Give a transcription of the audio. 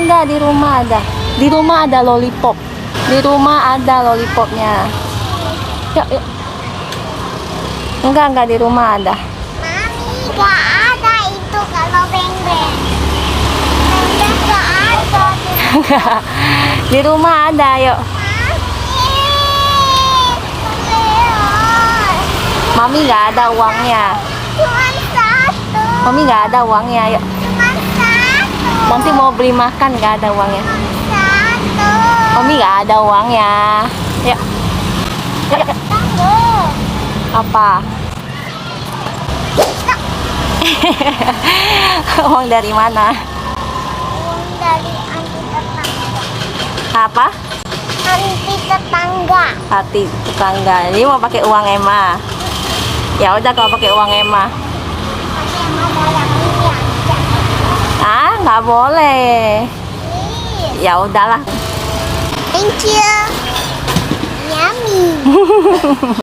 Enggak, di rumah ada. Di rumah ada lollipop. Di rumah ada lollipopnya. Yuk, yuk. Enggak, di rumah ada. Mami, nggak ada itu kalau beng-beng. Beng-beng nggak ada. Enggak. Di rumah ada, yuk. Mami, Mami nggak ada uangnya. cuma satu. Mami nggak ada uangnya, yuk. Cuma satu. Nanti mau beli makan nggak ada uangnya. Satu. Mami nggak ada uangnya. Yuk. Yuk, yuk. Tunggu. Apa? Uang dari mana? Uang dari anti tetangga. Apa? Anti tetangga. Hati tetangga. Ini mau pakai uang Emma. Ya udah kalau pakai uang Emma. Pakai ada yang ini aja. Ah, nggak boleh. Please. Ya udahlah. Thank you. Yummy.